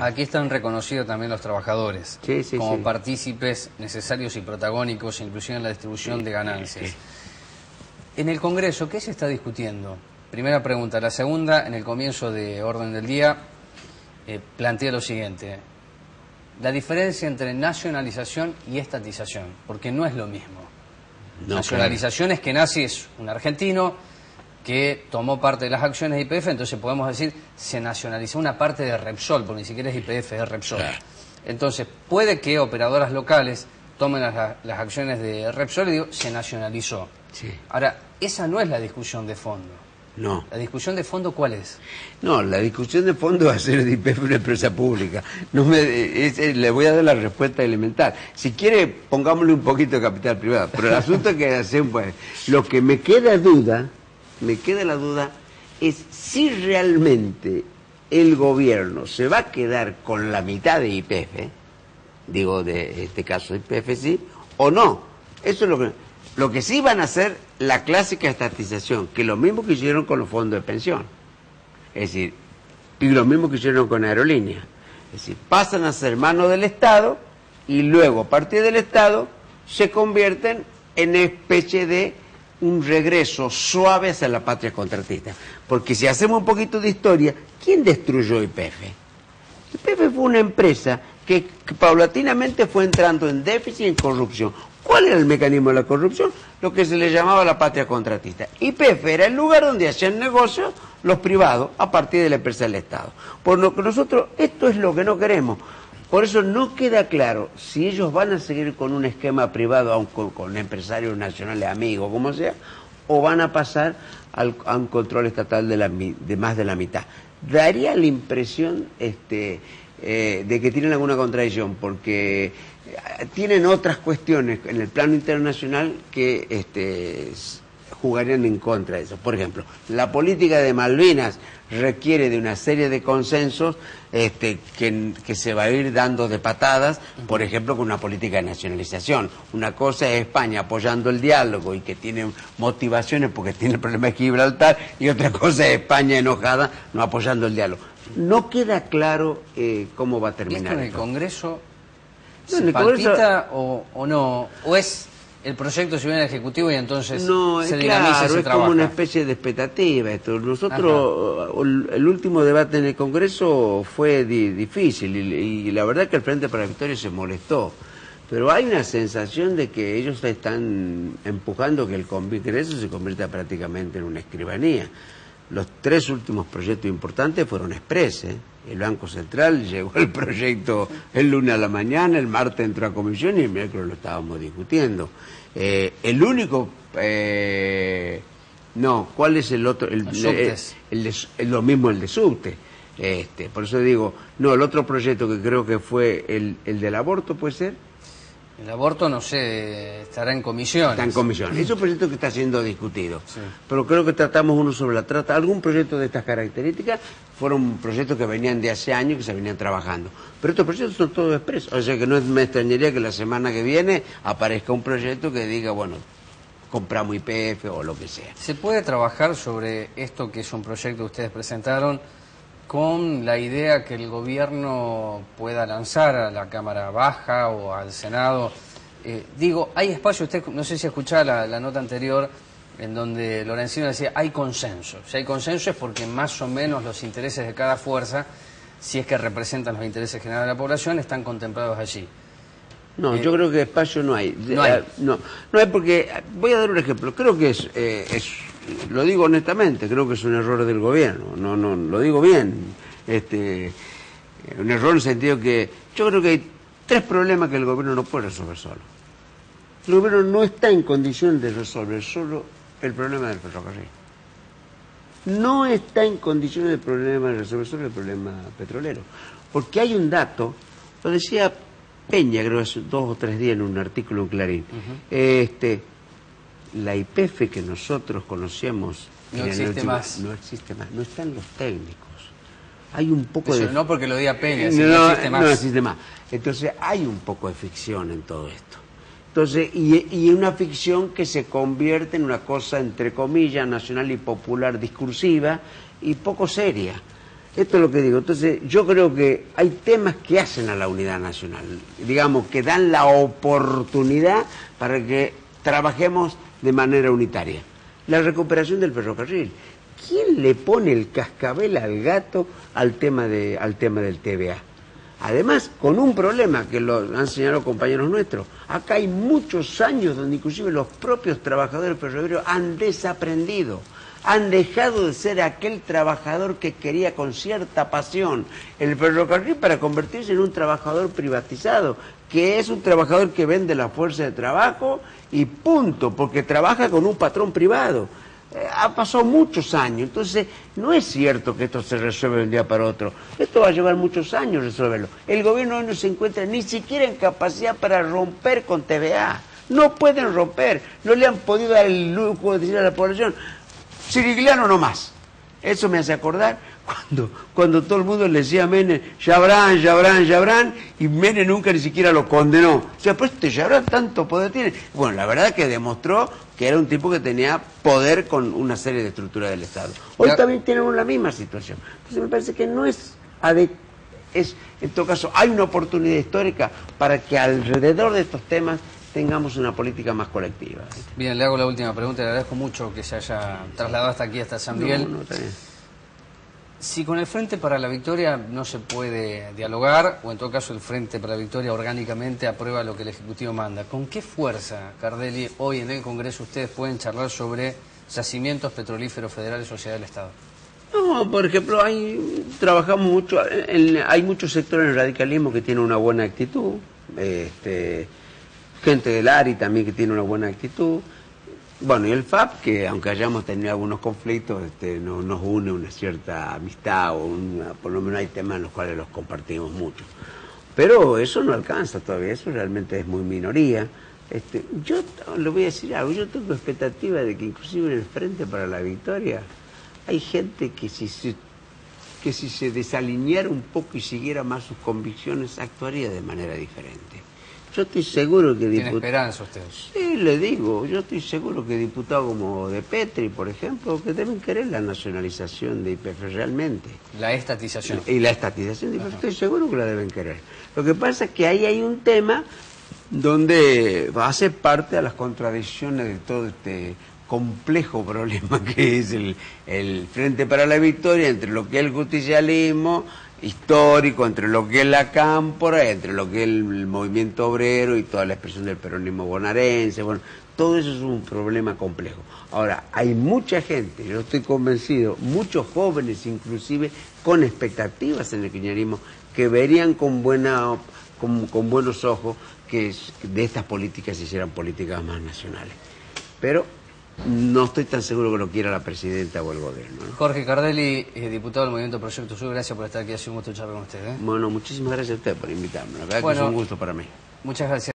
Aquí están reconocidos también los trabajadores como partícipes necesarios y protagónicos, inclusive en la distribución de ganancias. En el Congreso, ¿qué se está discutiendo? Primera pregunta. La segunda, en el comienzo de orden del día, plantea lo siguiente: la diferencia entre nacionalización y estatización, porque no es lo mismo. Nacionalización es que nazi es un argentino que tomó parte de las acciones de YPF, entonces podemos decir se nacionalizó una parte de Repsol, porque ni siquiera es YPF, es Repsol. Claro. Entonces puede que operadoras locales tomen las acciones de Repsol y digo, se nacionalizó. Sí. Ahora, esa no es la discusión de fondo. No. ¿La discusión de fondo cuál es? No, la discusión de fondo va a ser de YPF una empresa pública. Le voy a dar la respuesta elemental. Si quiere, pongámosle un poquito de capital privado, pero el asunto es que hacemos, pues, lo que me queda la duda es si realmente el gobierno se va a quedar con la mitad de YPF, digo de este caso YPF sí, o no. Eso es lo que sí van a hacer la clásica estatización, que es lo mismo que hicieron con los fondos de pensión. Es decir, y lo mismo que hicieron con aerolíneas. Es decir, pasan a ser mano del Estado y luego a partir del Estado se convierten en especie de un regreso suave hacia la patria contratista. Porque si hacemos un poquito de historia, ¿quién destruyó YPF? YPF fue una empresa que paulatinamente fue entrando en déficit y en corrupción. ¿Cuál era el mecanismo de la corrupción? Lo que se le llamaba la patria contratista. YPF era el lugar donde hacían negocios los privados a partir de la empresa del Estado. Por lo que nosotros, esto es lo que no queremos. Por eso no queda claro si ellos van a seguir con un esquema privado, aun con empresarios nacionales amigos, como sea, o van a pasar a un control estatal de más de la mitad. Daría la impresión de que tienen alguna contradicción, porque tienen otras cuestiones en el plano internacional que jugarían en contra de eso. Por ejemplo, la política de Malvinas requiere de una serie de consensos que se va a ir dando de patadas, por ejemplo, con una política de nacionalización. Una cosa es España apoyando el diálogo y que tiene motivaciones porque tiene el problema de Gibraltar, y otra cosa es España enojada no apoyando el diálogo. No queda claro cómo va a terminar. ¿Esto en el Congreso se palpita o no? ¿O es el proyecto si viene al Ejecutivo y entonces se dinamiza y se trabaja? Es como una especie de expectativa esto. Nosotros, el último debate en el Congreso fue difícil y la verdad que el Frente para la Victoria se molestó. Pero hay una sensación de que ellos están empujando que el Congreso se convierta prácticamente en una escribanía. Los tres últimos proyectos importantes fueron express. El Banco Central llegó el proyecto el lunes a la mañana, el martes entró a comisión y el miércoles lo estábamos discutiendo. El único... no, ¿cuál es el otro? Lo mismo el de subte. Por eso digo, no, el otro proyecto que creo que fue el del aborto, ¿puede ser? El aborto, no sé, estará en comisión. Está en comisión. Es un proyecto que está siendo discutido. Sí. Pero creo que tratamos uno sobre la trata. Algún proyecto de estas características fueron proyectos que venían de hace años, que se venían trabajando. Pero estos proyectos son todos expresos. O sea que no me extrañaría que la semana que viene aparezca un proyecto que diga, bueno, compramos YPF o lo que sea. ¿Se puede trabajar sobre esto que es un proyecto que ustedes presentaron con la idea que el gobierno pueda lanzar a la Cámara Baja o al Senado? Digo, hay espacio, usted no sé si escuchaba la nota anterior en donde Lorenzino decía, hay consenso. Si hay consenso es porque más o menos los intereses de cada fuerza, si es que representan los intereses generales de la población, están contemplados allí. No, yo creo que espacio no hay. No hay. No hay porque, voy a dar un ejemplo, creo que lo digo honestamente, creo que es un error del gobierno, no lo digo bien, un error en el sentido que yo creo que hay tres problemas que el gobierno no puede resolver solo. El gobierno no está en condición de resolver solo el problema del ferrocarril. No está en condiciones de resolver solo el problema petrolero. Porque hay un dato, lo decía Peña, creo que hace 2 o 3 días en un artículo en Clarín, la YPF que nosotros conocemos no existe más. No existe más, no están los técnicos. Hay un poco eso de... No porque lo diga Peña, si no existe más. No existe más. Entonces hay un poco de ficción en todo esto. Entonces, y una ficción que se convierte en una cosa, entre comillas, nacional y popular discursiva y poco seria. Esto es lo que digo. Entonces, yo creo que hay temas que hacen a la unidad nacional, digamos, que dan la oportunidad para que trabajemos de manera unitaria. La recuperación del ferrocarril. ¿Quién le pone el cascabel al gato al tema del TVA? Además, con un problema que lo han señalado compañeros nuestros. Acá hay muchos años donde inclusive los propios trabajadores ferroviarios han desaprendido. Han dejado de ser aquel trabajador que quería con cierta pasión el ferrocarril para convertirse en un trabajador privatizado, que es un trabajador que vende la fuerza de trabajo y punto, porque trabaja con un patrón privado. Ha pasado muchos años, entonces no es cierto que esto se resuelve de un día para otro. Esto va a llevar muchos años resolverlo. El gobierno hoy no se encuentra ni siquiera en capacidad para romper con TVA. No pueden romper, no le han podido dar el lujo de decir a la población, Sirigliano no más. Eso me hace acordar cuando todo el mundo le decía a Menem, Yabrán, y Menem nunca ni siquiera lo condenó. O sea, pues este Yabrán tanto poder tiene. Bueno, la verdad es que demostró que era un tipo que tenía poder con una serie de estructuras del Estado. Hoy también tenemos la misma situación. Entonces me parece que no es en todo caso, hay una oportunidad histórica para que alrededor de estos temas tengamos una política más colectiva. Bien, le hago la última pregunta, le agradezco mucho que se haya trasladado hasta aquí, hasta San Miguel. No, está bien. Si con el Frente para la Victoria no se puede dialogar, o en todo caso el Frente para la Victoria orgánicamente aprueba lo que el Ejecutivo manda, ¿con qué fuerza, Cardelli, hoy en el Congreso ustedes pueden charlar sobre yacimientos petrolíferos federales o sociedad del Estado? No, por ejemplo, trabajamos mucho, hay muchos sectores del radicalismo que tienen una buena actitud, gente del ARI también que tiene una buena actitud. Bueno, y el FAP, que aunque hayamos tenido algunos conflictos, nos une una cierta amistad, por lo menos hay temas en los cuales los compartimos mucho. Pero eso no alcanza todavía, eso realmente es muy minoría. Yo le voy a decir algo, yo tengo expectativa de que inclusive en el Frente para la Victoria hay gente que si se desalineara un poco y siguiera más sus convicciones, actuaría de manera diferente. Yo estoy seguro que ¿Tiene esperanza usted? Sí, le digo, yo estoy seguro que diputados como De Petri, por ejemplo, que deben querer la nacionalización de YPF realmente. La estatización. Y la estatización de YPF, estoy seguro que la deben querer. Lo que pasa es que ahí hay un tema donde va a ser parte de las contradicciones de todo este complejo problema que es el Frente para la Victoria, entre lo que es el justicialismo histórico, entre lo que es la cámpora, entre lo que es el movimiento obrero y toda la expresión del peronismo bonaerense. Bueno, todo eso es un problema complejo. Ahora, hay mucha gente, yo estoy convencido, muchos jóvenes inclusive, con expectativas en el kirchnerismo, que verían con buenos ojos que de estas políticas se hicieran políticas más nacionales. Pero no estoy tan seguro que lo quiera la presidenta o el gobierno, ¿no? Jorge Cardelli, diputado del Movimiento Proyecto Sur, gracias por estar aquí, ha sido un gusto charlar con usted. Bueno, muchísimas gracias a usted por invitarme, la verdad que es un gusto para mí. Muchas gracias.